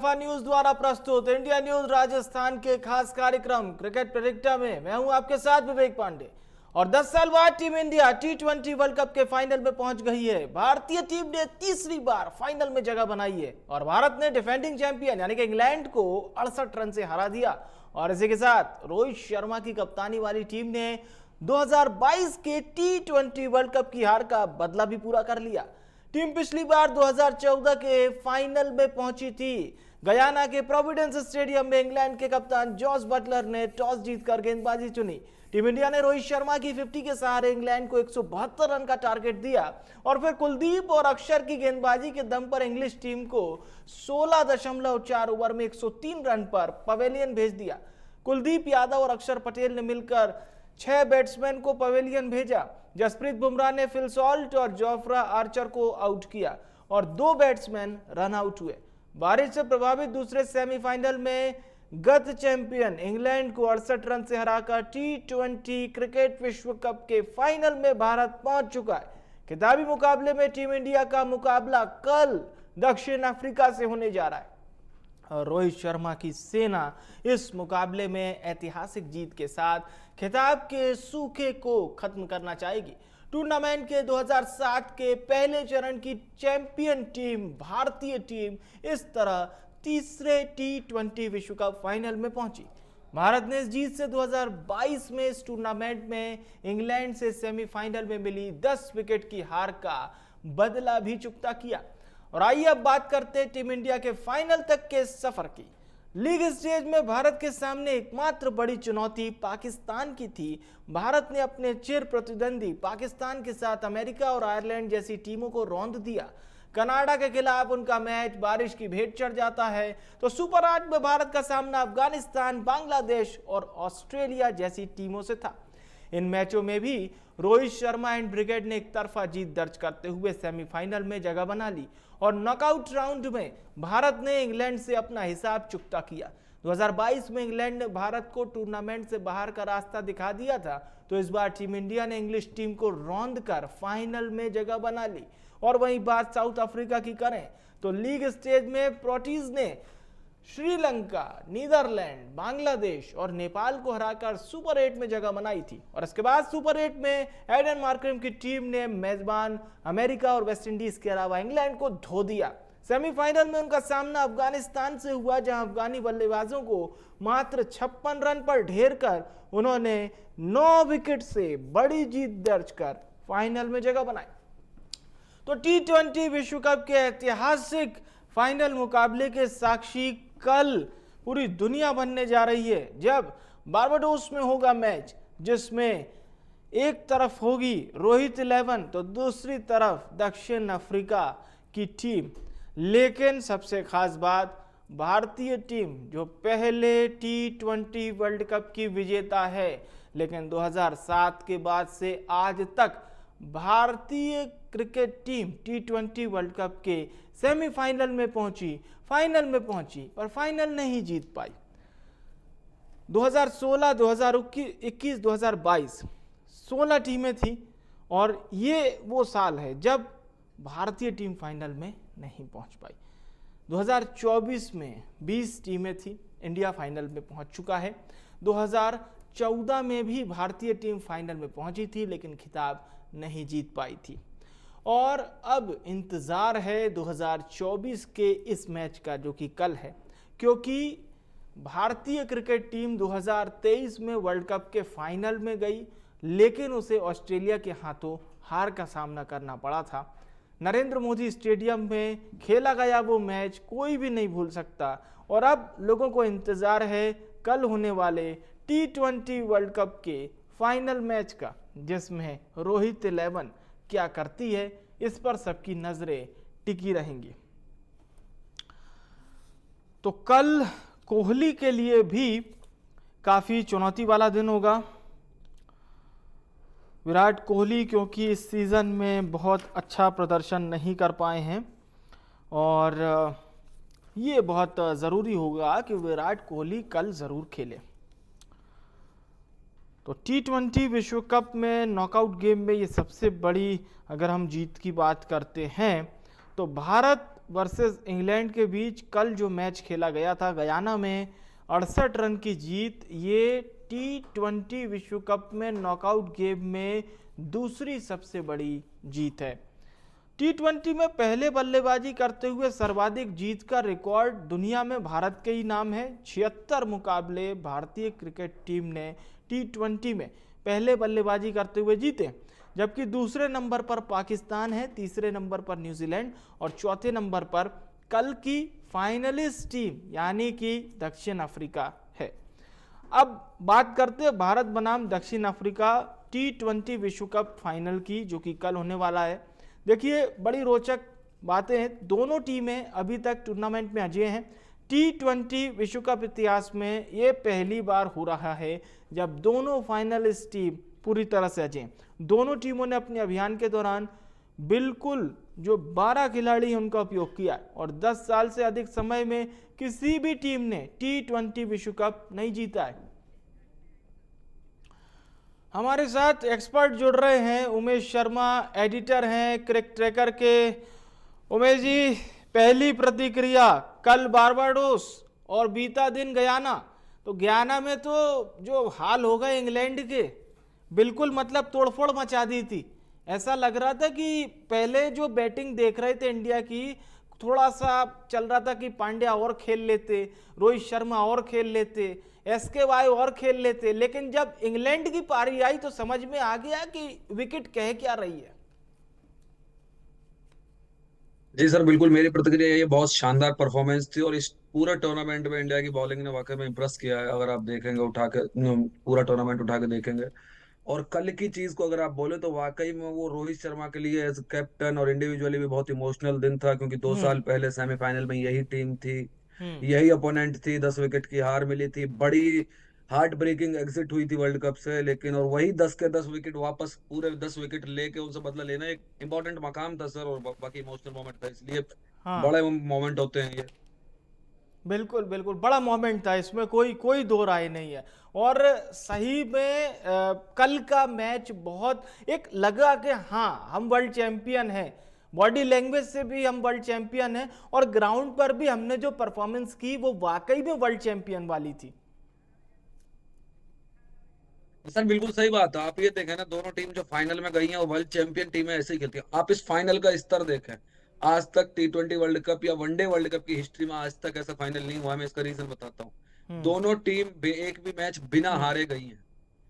News द्वारा प्रस्तुत India news Rajasthan के खास कार्यक्रम क्रिकेट प्रेडिक्टर में मैं हूं आपके साथ विवेक पांडे। और 10 साल बाद team India T20 world cup के फाइनल में पहुंच गई है। भारतीय टीम ने तीसरी बार फाइनल में जगह बनाई है और भारत ने डिफेंडिंग चैंपियन यानी कि इंग्लैंड को 68 रन से हरा दिया। और इसी के साथ रोहित शर्मा की कप्तानी वाली टीम ने 2022 के T20 वर्ल्ड कप की हार का बदला भी पूरा कर लिया। टीम पिछली बार 2014 के फाइनल में पहुंची थी। गयाना के प्रोविडेंस स्टेडियम में इंग्लैंड के कप्तान जॉस बटलर ने टॉस जीतकर गेंदबाजी चुनी। टीम इंडिया ने रोहित शर्मा की 50 के सहारे इंग्लैंड को 172 रन का टारगेट दिया और फिर कुलदीप और अक्षर की गेंदबाजी के दम पर इंग्लिश टीम को 16.4 ओवर में 103 रन पर पवेलियन भेज दिया। कुलदीप यादव और अक्षर पटेल ने मिलकर 6 बैट्समैन को पवेलियन भेजा। जसप्रीत बुमराह ने फिल सॉल्ट और जोफ्रा आर्चर को आउट किया और 2 बैट्समैन रन आउट हुए। बारिश से प्रभावित दूसरे सेमीफाइनल में गत चैंपियन इंग्लैंड को 68 रन से हराकर T20 क्रिकेट विश्व कप के फाइनल में भारत पहुंच चुका है। खिताबी मुकाबले में टीम इंडिया का मुकाबला कल दक्षिण अफ्रीका से होने जा रहा है और रोहित शर्मा की सेना इस मुकाबले में ऐतिहासिक जीत के साथ खिताब के सूखे को खत्म करना चाहेगी। टूर्नामेंट के 2007 के पहले चरण की चैंपियन टीम भारतीय टीम इस तरह तीसरे T20 विश्व कप फाइनल में पहुंची। भारत ने इस जीत से 2022 में इस टूर्नामेंट में इंग्लैंड से सेमीफाइनल में मिली 10 विकेट की हार का बदला भी चुकता किया। और आइए अब बात करते हैं टीम इंडिया के फाइनल तक के सफर की। लीग स्टेज में भारत के सामने एकमात्र बड़ी चुनौती पाकिस्तान की थी। भारत ने अपने चिर प्रतिद्वंदी पाकिस्तान के साथ अमेरिका और आयरलैंड जैसी टीमों को रौंद दिया। कनाडा के खिलाफ उनका मैच बारिश की भेंट चढ़ जाता है तो सुपर 8 में भारत का सामना अफगानिस्तान, बांग्लादेश और ऑस्ट्रेलिया जैसी टीमों से था। इन मैचों में भी रोहित शर्मा एंड ब्रिगेड ने एक तरफा जीत दर्ज करते हुए सेमीफाइनल में जगह बना ली और नॉकआउट राउंड में भारत ने इंग्लैंड से अपना हिसाब चुकता किया। 2022 में इंग्लैंड ने भारत को टूर्नामेंट से बाहर का रास्ता दिखा दिया था तो इस बार टीम इंडिया ने इंग्लिश टीम को रौंद कर फाइनल में जगह बना ली। और वहीं बात साउथ अफ्रीका की करें तो लीग स्टेज में प्रोटीज ने श्रीलंका, नीदरलैंड, बांग्लादेश और नेपाल को हराकर सुपर 8 में जगह बनाई थी। और इसके बाद सुपर 8 में एडन मार्करम की टीम ने मेजबान अमेरिका और वेस्टइंडीज के अलावा इंग्लैंड को धो दिया। सेमीफाइनल में उनका सामना अफगानिस्तान से हुआ जहां अफगानी बल्लेबाजों को मात्र 56 रन पर ढेर कर उन्होंने 9 विकेट से बड़ी जीत दर्ज कर फाइनल में जगह बनाई। तो T20 विश्व कप के ऐतिहासिक फाइनल मुकाबले के साक्षी कल पूरी दुनिया बनने जा रही है जब बारबाडोस में होगा मैच, जिसमें एक तरफ होगी रोहित 11 तो दूसरी तरफ दक्षिण अफ्रीका की टीम। लेकिन सबसे खास बात, भारतीय टीम जो पहले T20 वर्ल्ड कप की विजेता है लेकिन 2007 के बाद से आज तक भारतीय cricket team T20 world cup के सेमीफाइनल में पहुंची, फाइनल में पहुंची और फाइनल नहीं जीत पाई। 2016, 2021, 2022 16 टीमें थी और ये वो साल है जब भारतीय टीम फाइनल में नहीं पहुंच पाई। 2024 में 20 टीमें थी, इंडिया फाइनल में पहुंच चुका है। 2014 में भी भारतीय टीम फाइनल में पहुंची थी लेकिन खिताब नहीं जीत पाई थी। और अब इंतज़ार है 2024 के इस मैच का जो कि कल है, क्योंकि भारतीय क्रिकेट टीम 2023 में वर्ल्ड कप के फाइनल में गई लेकिन उसे ऑस्ट्रेलिया के हाथों हार का सामना करना पड़ा था। नरेंद्र मोदी स्टेडियम में खेला गया वो मैच कोई भी नहीं भूल सकता और अब लोगों को इंतज़ार है कल होने वाले T20 वर्ल्ड कप के फाइनल मैच का, जिसमें रोहित 11 क्या करती है इस पर सबकी नजरें टिकी रहेंगी। तो कल कोहली के लिए भी काफी चुनौती वाला दिन होगा। विराट कोहली क्योंकि इस सीजन में बहुत अच्छा प्रदर्शन नहीं कर पाए हैं और ये बहुत ज़रूरी होगा कि विराट कोहली कल ज़रूर खेले। तो T20 विश्व कप में नॉकआउट गेम में ये सबसे बड़ी, अगर हम जीत की बात करते हैं तो भारत वर्सेस इंग्लैंड के बीच कल जो मैच खेला गया था गयाना में 68 रन की जीत, ये T20 विश्व कप में नॉकआउट गेम में दूसरी सबसे बड़ी जीत है। T20 में पहले बल्लेबाजी करते हुए सर्वाधिक जीत का रिकॉर्ड दुनिया में भारत के ही नाम है। 76 मुकाबले भारतीय क्रिकेट टीम ने T20 में पहले बल्लेबाजी करते हुए जीते, जबकि दूसरे नंबर पर पाकिस्तान है, तीसरे नंबर पर न्यूजीलैंड और चौथे नंबर पर कल की फाइनलिस्ट टीम यानी कि दक्षिण अफ्रीका है। अब बात करते हैं भारत बनाम दक्षिण अफ्रीका T20 विश्व कप फाइनल की, जो कि कल होने वाला है। देखिए, बड़ी रोचक बातें हैं। दोनों टीमें अभी तक टूर्नामेंट में अजय हैं। T20 विश्व कप इतिहास में ये पहली बार हो रहा है जब दोनों फाइनलिस्ट टीम पूरी तरह से अजय। दोनों टीमों ने अपने अभियान के दौरान बिल्कुल जो 12 खिलाड़ी हैं उनका उपयोग किया और 10 साल से अधिक समय में किसी भी टीम ने T20 विश्व कप नहीं जीता है। हमारे साथ एक्सपर्ट जुड़ रहे हैं। उमेश शर्मा एडिटर हैं क्रिक ट्रैकर के। उमेश जी, पहली प्रतिक्रिया, कल बारबाडोस और बीता दिन गयाना, तो गयाना में तो जो हाल हो गए इंग्लैंड के, बिल्कुल मतलब तोड़फोड़ मचा दी थी। ऐसा लग रहा था कि पहले जो बैटिंग देख रहे थे इंडिया की, थोड़ा सा चल रहा था कि पांड्या और खेल लेते, रोहित शर्मा और खेल लेते, SK और खेल लेते, लेकिन जब इंग्लैंड की पारी आई तो समझ में आ गया कि विकेट कह क्या रही है। जी सर, बिल्कुल मेरी प्रतिक्रिया ये बहुत शानदार परफॉर्मेंस थी और इस पूरे टूर्नामेंट में इंडिया की बॉलिंग ने वाकई में इम्प्रेस किया है। अगर आप देखेंगे उठा के पूरा टूर्नामेंट उठा के देखेंगे और कल की चीज को अगर आप बोले तो वाकई में वो रोहित शर्मा के लिए एज कैप्टन और इंडिविजुअली भी बहुत इमोशनल दिन था, क्योंकि 2 साल पहले सेमीफाइनल में यही टीम थी, हम्म यही अपोनेंट थी, 10 विकेट की हार मिली थी, बड़ी हार्ट ब्रेकिंग एग्जिट हुई थी वर्ल्ड कप से, लेकिन और वही 10 के 10 विकेट वापस पूरे 10 विकेट लेके उनसे बदला लेना एक इंपॉर्टेंट मकाम था सर, और बाकी इमोशनल मोमेंट था, इसलिए हाँ, बड़े मोमेंट होते हैं ये। बिल्कुल बिल्कुल बड़ा मोमेंट था, इसमें कोई कोई दो राय नहीं है। और सही में कल का मैच बहुत एक लगा कि हाँ, हम वर्ल्ड चैंपियन हैं, बॉडी लैंग्वेज से भी हम वर्ल्ड चैंपियन हैं और ग्राउंड पर भी हमने जो परफॉर्मेंस की वो वाकई में वर्ल्ड चैंपियन वाली थी। सर बिल्कुल सही बात है। आप ये देखें ना, दोनों टीम जो फाइनल में गई हैं वो वर्ल्ड चैंपियन टीमें ऐसे ही खेलती हैं। आप इस फाइनल का स्तर देखें, आज तक T20 वर्ल्ड कप या वनडे वर्ल्ड कप की हिस्ट्री में आज तक ऐसा फाइनल नहीं हुआ है। मैं इसका रीजन बताता हूँ। हम्म दोनों टीम एक भी मैच बिना हम्म हारे गई हैं।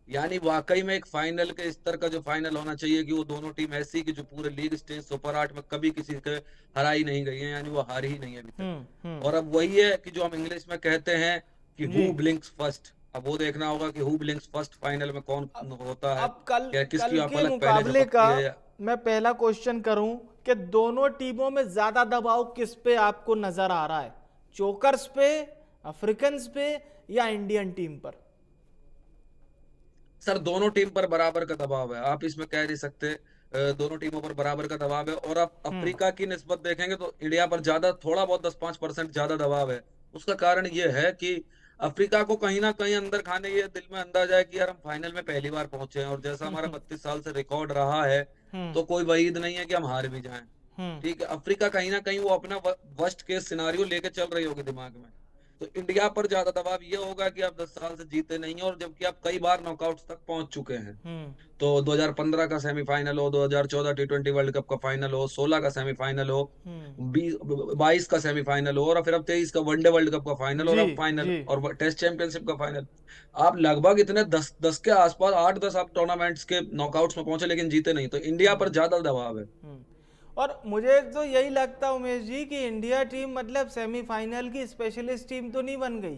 यानी वाकई में एक फाइनल के स्तर का जो फाइनल होना चाहिए कि वो दोनों टीम ऐसी कि जो पूरे लीग स्टेज सुपर 8 में कभी किसी के हराई नहीं गई है, यानी वो हारी ही नहीं है अभी तक। हम्म। और अब वही है कि जो हम इंग्लिश में कहते हैं कि जी। हु ब्लिंक्स फर्स्ट, अब वो देखना होगा कि हु ब्लिंक्स फर्स्ट फाइनल में कौन होता है, अब कल या कल किसकी के पलक पहले मुकाबले का झपकती है या। मैं पहला क्वेश्चन करूं कि दोनों टीमों में ज्यादा दबाव किस पे आपको नजर आ रहा है, चोकर्स पे, अफ्रीकन्स पे या इंडियन टीम पर? सर दोनों टीम पर बराबर का दबाव है, आप इसमें कह नहीं सकते। दोनों टीमों पर बराबर का दबाव है, और आप हम्म अफ्रीका की निस्बत देखेंगे तो इंडिया पर ज्यादा, थोड़ा बहुत 10-5% ज्यादा दबाव है। उसका कारण ये है कि अफ्रीका को कहीं ना कहीं अंदर खाने ये दिल में अंदाजा है कि यार हम फाइनल में पहली बार पहुंचे हैं, और जैसा हमारा हम्म 32 साल से रिकॉर्ड रहा है हम्म तो कोई वहीद नहीं है कि हम हार भी जाएं। हम्म ठीक है, अफ्रीका कहीं ना कहीं वो अपना वर्स्ट केस सिनारियो लेके चल रही होगी दिमाग में। तो इंडिया पर ज्यादा दबाव ये होगा कि आप 10 साल से जीते नहीं हैं, और जबकि आप कई बार नॉकआउट्स तक पहुंच चुके हैं। हम्म तो 2015 का सेमीफाइनल हो, 2014 T20 वर्ल्ड कप का फाइनल हो, 16 का सेमीफाइनल हो, हम्म। 22 का सेमीफाइनल हो, और फिर अब 23 का वनडे वर्ल्ड कप का फाइनल, और जी अब फाइनल जी। और टेस्ट चैंपियनशिप का फाइनल। आप लगभग इतने 10 के आसपास, 8-10 आप टूर्नामेंट्स के नॉकआउट्स में पहुंचे लेकिन जीते नहीं, तो इंडिया पर ज्यादा दबाव है। हम्म। और मुझे तो यही लगता है उमेश जी कि इंडिया टीम मतलब सेमीफाइनल की स्पेशलिस्ट टीम तो नहीं बन गई,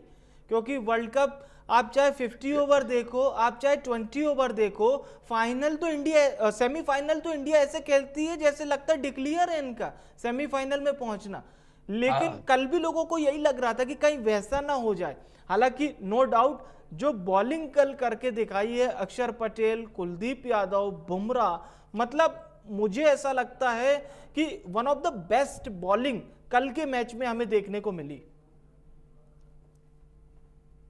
क्योंकि वर्ल्ड कप आप चाहे 50 ओवर देखो, आप चाहे 20 ओवर देखो, फाइनल तो इंडिया, सेमीफाइनल तो इंडिया ऐसे खेलती है जैसे लगता है डिक्लेयर है इनका सेमीफाइनल में पहुंचना। लेकिन हाँ कल भी लोगों को यही लग रहा था कि कहीं वैसा ना हो जाए। हालांकि नो डाउट जो बॉलिंग कल करके दिखाई है अक्षर पटेल, कुलदीप यादव, बुमराह, मतलब मुझे ऐसा लगता है कि one of the best bowling कल के मैच में हमें देखने को मिली।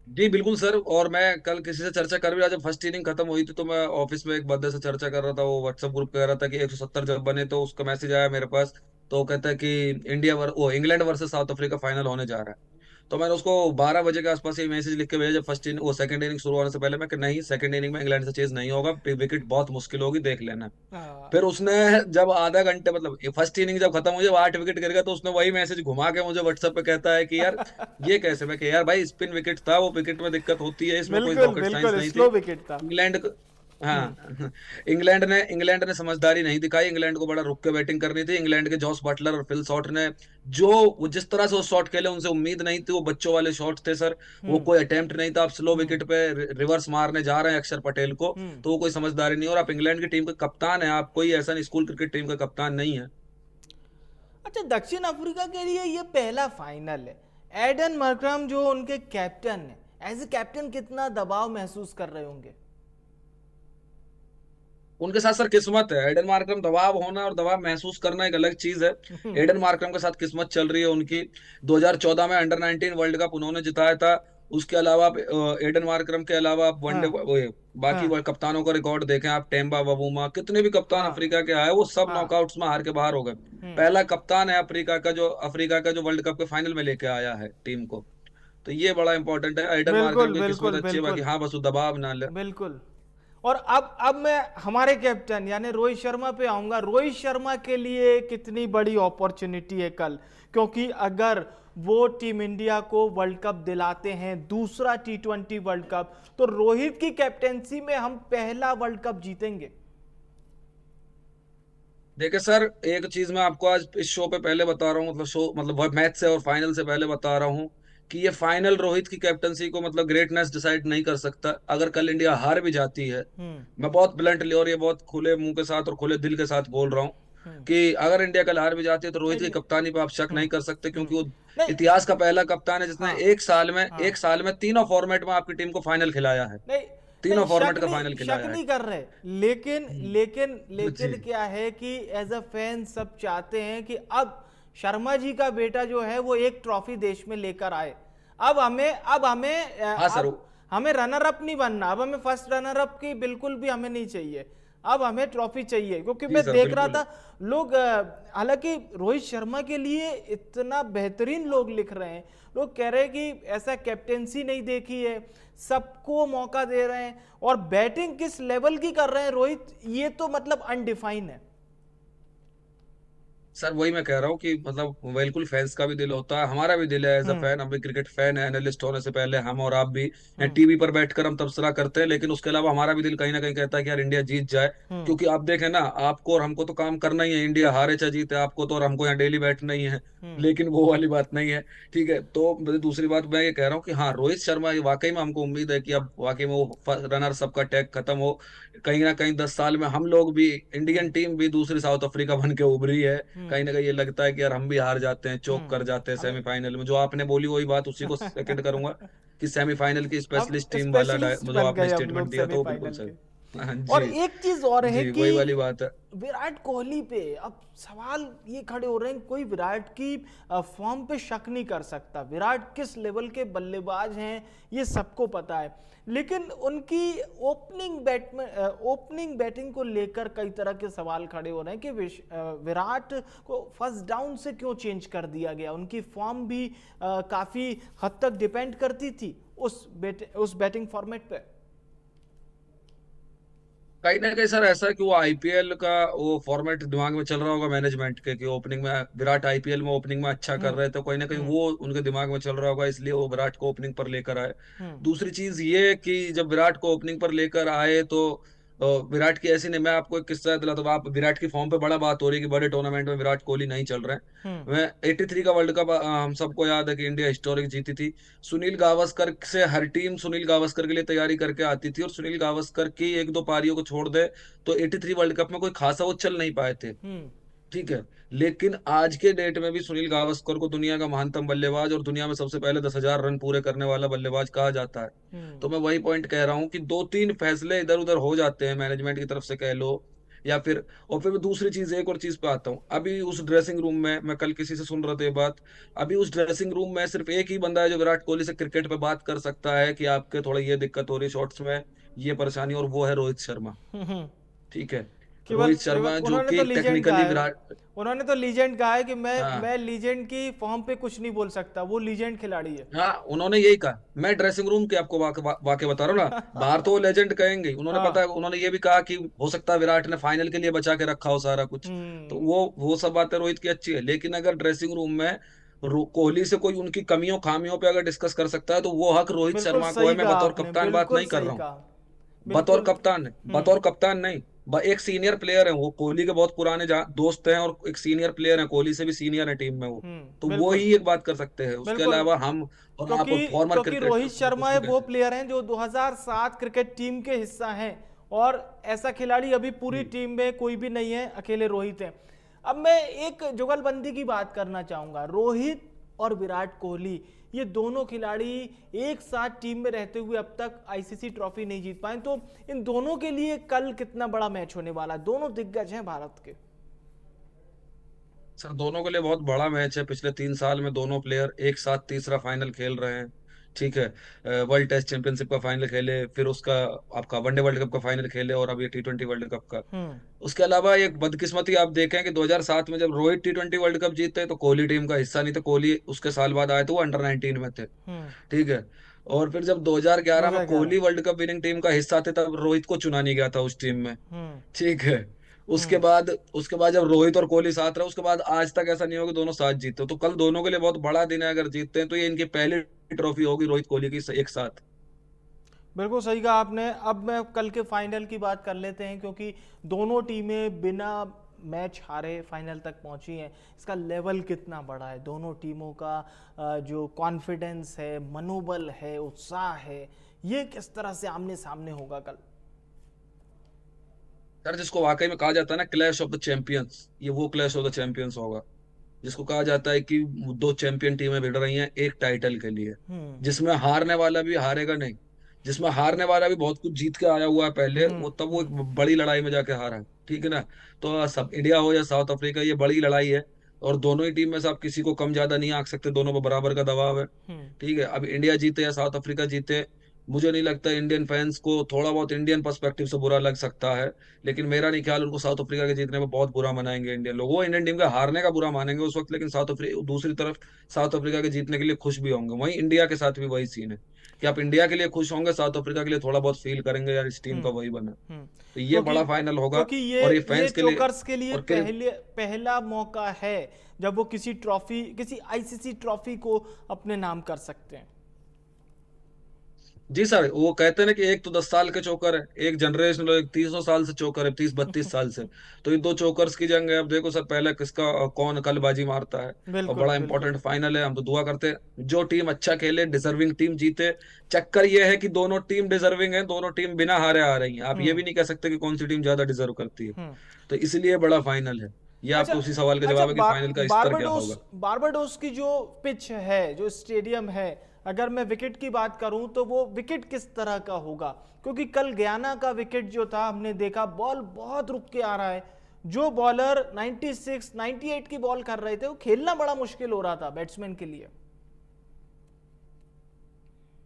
जी बिल्कुल सर, और मैं कल किसी से चर्चा कर भी रहा, जब फर्स्ट इनिंग खत्म हुई थी तो मैं ऑफिस में एक बंदे से चर्चा कर रहा था, वो व्हाट्सएप ग्रुप पे कह रहा था कि 170 जब बने तो उसका मैसेज आया मेरे पास, तो कहता है कि England versus south Africa final होने जा रहा है। तो मैंने उसको 12 बजे के आसपास ये मैसेज लिख के भेजा जब सेकंड इनिंग शुरू होने से पहले, मैं कि नहीं, सेकंड इनिंग में इंग्लैंड से चेज नहीं होगा, विकेट बहुत मुश्किल होगी, देख लेना। हाँ। फिर उसने जब आधा घंटे मतलब फर्स्ट इनिंग जब खत्म हुई, जब 8 विकेट गिर गया, तो उसने वही मैसेज घुमा के मुझे व्हाट्सएप पे कहता है कि यार ये कैसे? मैं कि यार भाई, स्पिन विकेट था, वो विकेट में दिक्कत होती है, इसमें कोई बिल्कुल रॉकेट साइंस बिल्कुल नहीं थी। स्लो विकेट था। इंग्लैंड को, हम्म। हाँ इंग्लैंड ने समझदारी नहीं दिखाई। इंग्लैंड को बड़ा रुक के बैटिंग करनी थी। इंग्लैंड के जॉस बटलर और फिल शॉट ने जो वो जिस तरह से वो शॉट खेले, उनसे उम्मीद नहीं थी। वो बच्चों वाले शॉट थे सर, वो हम्म। कोई अटेम्प्ट नहीं था। आप स्लो हम्म। विकेट पे रिवर्स मारने जा रहे हैं अक्षर पटेल को, हम्म। तो वो कोई समझदारी नहीं। और आप इंग्लैंड की टीम के कप्तान है, आप कोई ऐसा नहीं स्कूल क्रिकेट टीम का कप्तान नहीं है। अच्छा, दक्षिण अफ्रीका के लिए ये पहला फाइनल है। एडन मरक्रम जो उनके कैप्टन है, एज ए कैप्टन कितना दबाव महसूस कर रहे होंगे? उनके साथ सर किस्मत है। एडन मार्करम, दबाव होना और दबाव महसूस करना एक अलग चीज है। एडन मार्करम के साथ किस्मत चल रही है उनकी। 2014 में अंडर 19 वर्ल्ड कप उन्होंने जिताया था। उसके अलावा एडन मार्करम के अलावा आप हाँ। वनडे बाकी हाँ। कप्तानों का रिकॉर्ड देखें आप, टेम्बा बाबूमा, कितने भी कप्तान हाँ। अफ्रीका के आए, वो सब हाँ। नॉकआउट्स में हार के बाहर हो गए। हम्म। पहला कप्तान है अफ्रीका का जो वर्ल्ड कप के फाइनल में लेके आया है टीम को। तो ये बड़ा इंपॉर्टेंट है। एडन बिल्कुल मार्करम की किस्मत बिल्कुल अच्छी है, बाकी बिल्कुल हाँ बस वो दबाव ना ले। बिल्कुल। और अब मैं हमारे कैप्टन यानी रोहित शर्मा पे आऊंगा। रोहित शर्मा के लिए कितनी बड़ी अपॉर्चुनिटी है कल, क्योंकि अगर वो टीम इंडिया को वर्ल्ड कप दिलाते हैं, दूसरा T20 वर्ल्ड कप, तो रोहित की कैप्टेंसी में हम पहला वर्ल्ड कप जीतेंगे। देखिए सर, एक चीज मैं आपको आज इस शो पे पहले बता रहा हूँ, मतलब मैच से और फाइनल से पहले बता रहा हूँ कि ये फाइनल रोहित की कैप्टनसी को मतलब ग्रेटनेस डिसाइड नहीं कर सकता। अगर कल इंडिया हार भी जाती है, हम्म। मैं बहुत ब्लंटली और ये बहुत खुले मुंह के साथ और खुले दिल के साथ बोल रहा हूँ हम्म। कि अगर इंडिया कल हार भी जाती है, तो रोहित नहीं की नहीं। कप्तानी पे आप शक हम्म। नहीं कर सकते, हम्म। क्योंकि वो नहीं। इतिहास का पहला कप्तान है जिसने हाँ। एक हाँ। साल में तीनों फॉर्मेट में आपकी टीम को फाइनल खिलाया है। नहीं नहीं, तीनों फॉर्मेट का फाइनल शक खिलाया है। नहीं कर रहे, लेकिन लेकिन जी लेकिन क्या है कि एज अ फैन सब चाहते हैं कि अब शर्मा जी का बेटा जो है वो एक ट्रॉफी देश में लेकर आए। हाँ सर। अब हमें रनर अप नहीं बनना, अब हमें फर्स्ट रनर अप की बिल्कुल भी हमें नहीं चाहिए। अब हमें ट्रॉफी चाहिए, क्योंकि जी मैं सर देख रहा बिल्कुल। था लोग हालांकि रोहित शर्मा के लिए इतना बेहतरीन लोग लिख रहे हैं, लोग कह रहे हैं कि ऐसा कैप्टेंसी नहीं देखी है, सबको मौका दे रहे हैं, और बैटिंग किस लेवल की कर रहे हैं रोहित, ये तो मतलब अनडिफाइन है। सर वही मैं कह रहा हूँ कि मतलब बिल्कुल फैंस का भी दिल होता है, हमारा भी दिल है एज अ हम्म। फैन। हम भी क्रिकेट फैन है, एनालिस्ट होने से पहले हम और आप भी हम्म। टीवी पर बैठकर हम तबसरा करते हैं, लेकिन उसके अलावा हमारा भी दिल कहीं ना कहीं कहता है कि यार इंडिया जीत जाए। हम्म। क्योंकि आप देखें ना, आपको और हमको तो काम करना ही है, इंडिया हारे चाहे जीते, आपको तो और हमको यहाँ डेली बैठना ही है। हम्म। लेकिन वो वाली बात नहीं है। ठीक है, तो दूसरी बात मैं ये कह रहा हूँ कि हाँ, रोहित शर्मा ये वाकई में हमको उम्मीद है कि अब वाकई में वो रनर सबका टैग खत्म हो। कहीं ना कहीं 10 साल में हम लोग भी, इंडियन हम्म। टीम भी दूसरी साउथ अफ्रीका बन के उभरी है। हम्म। कहीं ना कहीं ये लगता है कि यार हम भी हार जाते हैं, चोक कर जाते हैं हमें सेमीफाइनल में। जो आपने बोली वही बात उसी को सेकंड करूंगा कि सेमीफाइनल की हम स्पेशलिस्ट टीम वाला स्पेशलिस्ट जो बन आपने गए हम स्टेटमेंट लोग दिया था वो बिल्कुल सेमीफाइनल सही। के। हाँ और जी। एक चीज और है जी कि वही वाली बात है। विराट कोहली पे अब सवाल ये खड़े हो रहे हैं, कोई विराट की फॉर्म पे शक नहीं कर सकता। विराट किस लेवल के बल्लेबाज हैं ये सबको पता है, लेकिन उनकी ओपनिंग बैटिंग को लेकर कई तरह के सवाल खड़े हो रहे हैं कि विराट को फर्स्ट डाउन से क्यों चेंज कर दिया गया। उनकी फॉर्म भी काफी हद तक डिपेंड करती थी उस बैटिंग फॉर्मेट पे। कहीं ना कहीं सर ऐसा है कि वो आईपीएल का वो फॉर्मेट दिमाग में चल रहा होगा मैनेजमेंट के, कि ओपनिंग में विराट आईपीएल में ओपनिंग में अच्छा कर हम्म। रहे हैं, तो कहीं ना कहीं हम्म। वो उनके दिमाग में चल रहा होगा, इसलिए वो विराट को ओपनिंग पर लेकर आए। हम्म। दूसरी चीज ये कि जब विराट को ओपनिंग पर लेकर आए तो विराट की ऐसी नहीं, मैं आपको एक किस्सा दिलाता हूँ। आप विराट की फॉर्म पे बड़ा बात हो रही है कि बड़े टूर्नामेंट में विराट कोहली नहीं चल रहे हम्म। हैं। मैं 83 का वर्ल्ड कप हम सबको याद है कि इंडिया हिस्टोरिक जीती थी। सुनील गावस्कर से हर टीम सुनील गावस्कर के लिए तैयारी करके आती थी, और सुनील गावस्कर की एक दो पारियों को छोड़ दे तो 83 वर्ल्ड कप में कोई खासा वो चल नहीं पाए थे। हम्म। ठीक है, लेकिन आज के डेट में भी सुनील गावस्कर को दुनिया का महानतम बल्लेबाज और दुनिया में सबसे पहले 10,000 रन पूरे करने वाला बल्लेबाज कहा जाता है। हम्म। तो मैं वही पॉइंट कह रहा हूँ कि दो तीन फैसले इधर उधर हो जाते हैं मैनेजमेंट की तरफ से कह लो, या फिर, और फिर मैं दूसरी चीज एक और चीज पे आता हूँ। अभी उस ड्रेसिंग रूम में, मैं कल किसी से सुन रहा था ये बात, अभी उस ड्रेसिंग रूम में सिर्फ एक ही बंदा है जो विराट कोहली से क्रिकेट पे बात कर सकता है कि आपके थोड़ा ये दिक्कत हो रही है शॉट्स में, ये परेशानी, और वो है रोहित शर्मा। हम्म। ठीक है, केवल रोहित शर्मा जो उन्होंने तो कि लीजेंड कहा टेक्निकली है। विराट, उन्होंने तो लीजेंड कहा है कि हाँ मैं लीजेंड की फॉर्म पे कुछ नहीं बोल सकता, वो लीजेंड खिलाड़ी है। हाँ, उन्होंने यही कहा। मैं ड्रेसिंग रूम के आपको वाक्य बता रहा हूँ ना, बाहर तो वो लेजेंड कहेंगे ही। उन्होंने पता है, हाँ। उन्होंने ये भी कहा कि हो सकता है विराट ने फाइनल के लिए बचा के रखा हो सारा कुछ। तो हम्म। वो सब बातें रोहित की अच्छी है, लेकिन अगर ड्रेसिंग रूम में कोहली से कोई उनकी कमियों खामियों पे अगर डिस्कस कर सकता है तो वो हक रोहित बिल्कुल शर्मा को है। सही मैं कहा बतौर आपने, कप्तान बात बिल्कुल नहीं कर सही रहा हूँ, कहा। बतौर बिल्कुल। कप्तान, हम्म। बतौर कप्तान नहीं। एक सीनियर प्लेयर है वो, कोहली के बहुत पुराने दोस्त हैं, और एक सीनियर प्लेयर है, कोहली से भी सीनियर है टीम में वो। तो वो बिल्कुल। ही एक बात कर सकते हैं, उसके बिल्कुल। अलावा हम और आप और फॉर्मर क्योंकि क्रिकेटर रोहित उसमें शर्मा कुछ है नहीं कह वो सकते। प्लेयर हैं जो 2007 क्रिकेट टीम के हिस्सा हैं, और ऐसा खिलाड़ी अभी पूरी जी टीम में कोई भी नहीं है, अकेले रोहित हैं। अब मैं एक जुगलबंदी की बात करना चाहूंगा। रोहित और विराट कोहली, ये दोनों खिलाड़ी एक साथ टीम में रहते हुए अब तक आईसीसी ट्रॉफी नहीं जीत पाए, तो इन दोनों के लिए कल कितना बड़ा मैच होने वाला है? दोनों दिग्गज हैं भारत के। सर, दोनों के लिए बहुत बड़ा मैच है। पिछले 3 साल में दोनों प्लेयर एक साथ तीसरा फाइनल खेल रहे हैं। ठीक है, वर्ल्ड टेस्ट चैंपियनशिप का फाइनल खेले, फिर उसका आपका वनडे वर्ल्ड कप का फाइनल खेले, और अब ये T20 वर्ल्ड कप का। हम्म। उसके अलावा एक बदकिस्मती आप देखें कि 2007 में जब रोहित T20 वर्ल्ड कप जीते तो कोहली टीम का हिस्सा नहीं था। कोहली उसके साल बाद आए थे, वो अंडर 19 में थे। हम्म। ठीक है। और फिर जब 2011 में 2011। Kohli world cup winning team का हिस्सा थे, तब रोहित को चुना नहीं गया था उस टीम में। हम्म। ठीक है। उसके हम्म। बाद उसके बाद जब रोहित और कोहली साथ रहे, उसके बाद आज तक ऐसा नहीं होगा कि दोनों साथ जीते। तो कल दोनों के लिए बहुत बड़ा दिन है, अगर जीतते हैं तो ये इनकी पहली ट्रॉफी होगी रोहित कोहली की एक साथ। बिल्कुल सही कहा आपने। अब मैं कल के फाइनल की बात कर लेते हैं, क्योंकि दोनों टीमें बिना मैच हारे फाइनल तक पहुंची हैं। इसका लेवल कितना बड़ा है, दोनों टीमों का जो कॉन्फिडेंस है, मनोबल है, उत्साह है, ये किस तरह से आमने सामने होगा कल? सर, जिसको वाकई में कहा जाता है ना क्लैश ऑफ द चैंपियंस, ये वो क्लैश ऑफ द चैंपियंस होगा, जिसको कहा जाता है कि दो चैंपियन टीमें भिड़ रही हैं एक टाइटल के लिए, हम्म। जिसमें हारने वाला भी हारेगा नहीं, जिसमें हारने वाला भी बहुत कुछ जीत के आया हुआ है पहले, हम्म। वो तब वो एक हम्म। बड़ी लड़ाई में जाके हारा है। ठीक है ना। तो सब इंडिया हो या साउथ अफ्रीका, ये बड़ी लड़ाई है, और दोनों ही टीम में से आप किसी को कम ज्यादा नहीं आंक सकते, दोनों पर बराबर का दबाव है। हम्म। ठीक है। अब इंडिया जीते या साउथ अफ्रीका जीते, मुझे नहीं लगता इंडियन फैंस को थोड़ा बहुत इंडियन पर्सपेक्टिव से बुरा लग सकता है, लेकिन मेरा नहीं ख्याल उनको साउथ अफ्रीका के जीतने में बहुत बुरा मनाएंगे इंडियन लोग। वो इंडियन टीम का हारने का बुरा मानेंगे उस वक्त, लेकिन साउथ अफ्रीका दूसरी तरफ साउथ अफ्रीका के जीतने के लिए खुश भी होंगे। वहीं इंडिया के साथ भी वही सीन है कि आप इंडिया के लिए खुश होंगे, साउथ अफ्रीका के लिए थोड़ा बहुत फील करेंगे यार इस टीम हम्म। का वही बना। हम्म। तो ये क्योंकि बड़ा फाइनल होगा, क्योंकि और ये ये फैंस के लिए चोकर्स के लिए और क्रिक पहला मौका है जब वो किसी ट्रॉफी, किसी आईसीसी ट्रॉफी को अपने नाम कर सकते हैं। जी सर, वो कहते हैं ना कि एक तो 10 साल के चोकर है, एक जनरेशन, एक 300 साल से चोकर है, 30-32 साल से। तो ये दो चोकर्स की जंग है। अब देखो सर, पहले किसका कौन कल बाजी मारता है। और बिल्कुल। बड़ा बिल्कुल। इंपॉर्टेंट फाइनल है, हम तो दुआ करते हैं जो टीम अच्छा खेले, डिजर्विंग टीम जीते। चक्कर ये है कि दोनों टीम डिजर्विंग है, दोनों टीम बिना हारे आ रही हैं। आप ये हम्म। भी नहीं कह सकते कि कौन सी टीम ज्यादा डिजर्व करती है। हम्म। तो इसलिए बड़ा फाइनल है। ये अच्छा। आपके उसी सवाल का अच्छा, जवाब है कि फाइनल का स्तर क्या बारबाडोस होगा। बारबाडोस की जो पिच है, जो स्टेडियम है, अगर मैं विकेट की बात करूं तो वो विकेट किस तरह का होगा? क्योंकि कल गयाना का विकेट जो था, हमने देखा बॉल बहुत रुक के आ रहा है। जो बॉलर 96 98 की बॉल कर रहे थे, वो खेलना बड़ा मुश्किल हो रहा था बैट्समैन के लिए।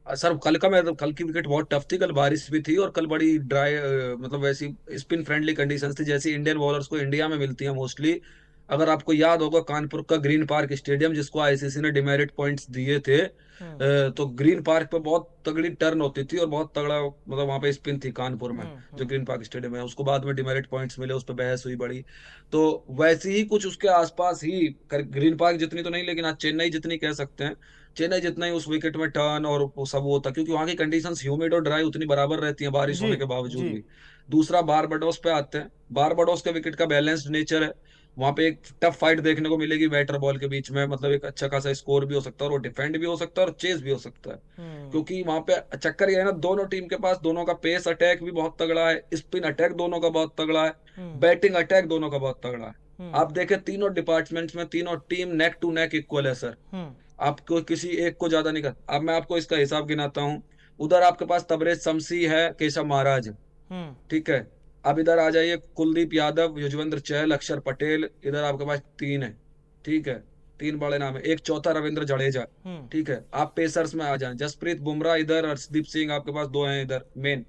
सर, कल की विकेट बहुत टफ थी। कल बारिश भी थी, और कल बड़ी ड्राई, मतलब वैसी स्पिन फ्रेंडली कंडीशंस थी जैसी इंडियन बॉलर्स को इंडिया में मिलती है मोस्टली। अगर आपको याद होगा, कानपुर का ग्रीन पार्क स्टेडियम, जिसको आईसीसी ने डिमेरिट पॉइंट्स दिए थे, हम्म। तो ग्रीन पार्क पे बहुत तगड़ी टर्न होती थी, और बहुत तगड़ा मतलब वहां पे स्पिन थी कानपुर में। हम्म। जो हम्म। ग्रीन पार्क स्टेडियम है, उसको बाद में डिमेरिट पॉइंट्स मिले, उस पर बहस हुई बड़ी। तो वैसे ही कुछ उसके आसपास ही, ग्रीन पार्क जितनी तो नहीं, लेकिन आज चेन्नई जितनी कह सकते हैं, चेन्नई जितना ही उस विकेट में टर्न और वो सब होता, क्योंकि वहां की कंडीशंस ह्यूमिड और ड्राई उतनी बराबर रहती हैं बारिश जी। होने के बावजूद जी। भी। दूसरा, बारबाडोस पे आते हैं। बारबाडोस के विकेट का बैलेंस्ड नेचर है। वहां पे एक टफ फाइट देखने को मिलेगी बैटर बॉल के बीच में, मतलब एक अच्छा खासा स्कोर भी हो सकता है, और वो डिफेंड भी हो सकता है और चेज भी हो सकता है। हम्म। क्योंकि वहां पे चक्कर ये है ना, दोनों टीम के पास, दोनों का पेस अटैक भी बहुत तगड़ा है, स्पिन अटैक दोनों का बहुत तगड़ा है, हम्म। बैटिंग अटैक दोनों का बहुत तगड़ा है। हम्म। आप देखें तीनों डिपार्टमेंट्स में तीनों team neck to neck equal है सर। हम्म। आपको किसी एक को ज्यादा नहीं कर। अब मैं आपको इसका हिसाब गिनाता हूँ। उधर आपके पास तबरेज शमसी है, केशव महाराज, हम्म। ठीक है। अब इधर आ जाइए, कुलदीप यादव, युजवेंद्र चहल, अक्षर पटेल, इधर आपके पास तीन है। ठीक है, तीन बड़े नाम है, एक चौथा रविंद्र जडेजा। हम्म। ठीक है। आप पेसर्स में आ जाएं, जसप्रीत बुमराह इधर, हर्षदीप सिंह, आपके पास दो हैं इधर मेन।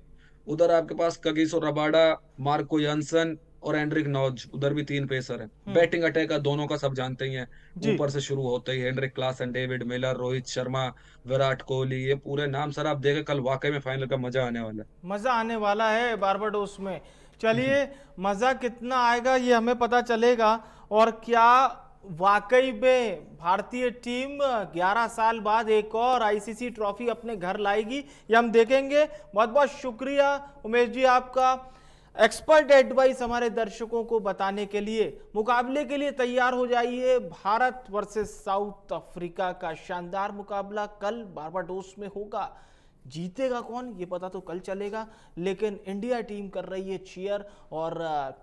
उधर आपके पास कगिसो रबाडा, मार्को यानसन, और एंड्रिक नॉज, उधर भी 3 पेसर हैं। बैटिंग अटैक का दोनों का सब जानते ही हैं। जी। ऊपर से शुरू होते ही Heinrich Klaasen, David Miller, Rohit Sharma, Virat Kohli, ये पूरे नाम सर आप देखें, कल वाकई में फाइनल का मजा आने वाला मजा आने वाला है बारबाडोस में। चलिए, है। मजा कितना आएगा ये हमें पता चलेगा। और क्या वाकई में भारतीय टीम 11 साल बाद एक और आईसीसी ट्रॉफी अपने घर लाएगी, ये हम देखेंगे। बहुत बहुत शुक्रिया उमेश जी आपका, एक्सपर्ट एडवाइस हमारे दर्शकों को बताने के लिए। मुकाबले के लिए तैयार हो जाइए। भारत वर्सेस साउथ अफ्रीका का शानदार मुकाबला कल बारबाडोस में होगा। जीतेगा कौन ये पता तो कल चलेगा, लेकिन इंडिया टीम कर रही है चीयर, और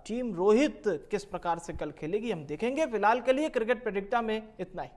टीम रोहित किस प्रकार से कल खेलेगी हम देखेंगे। फिलहाल के लिए क्रिकेट प्रेडिक्टा में इतना ही।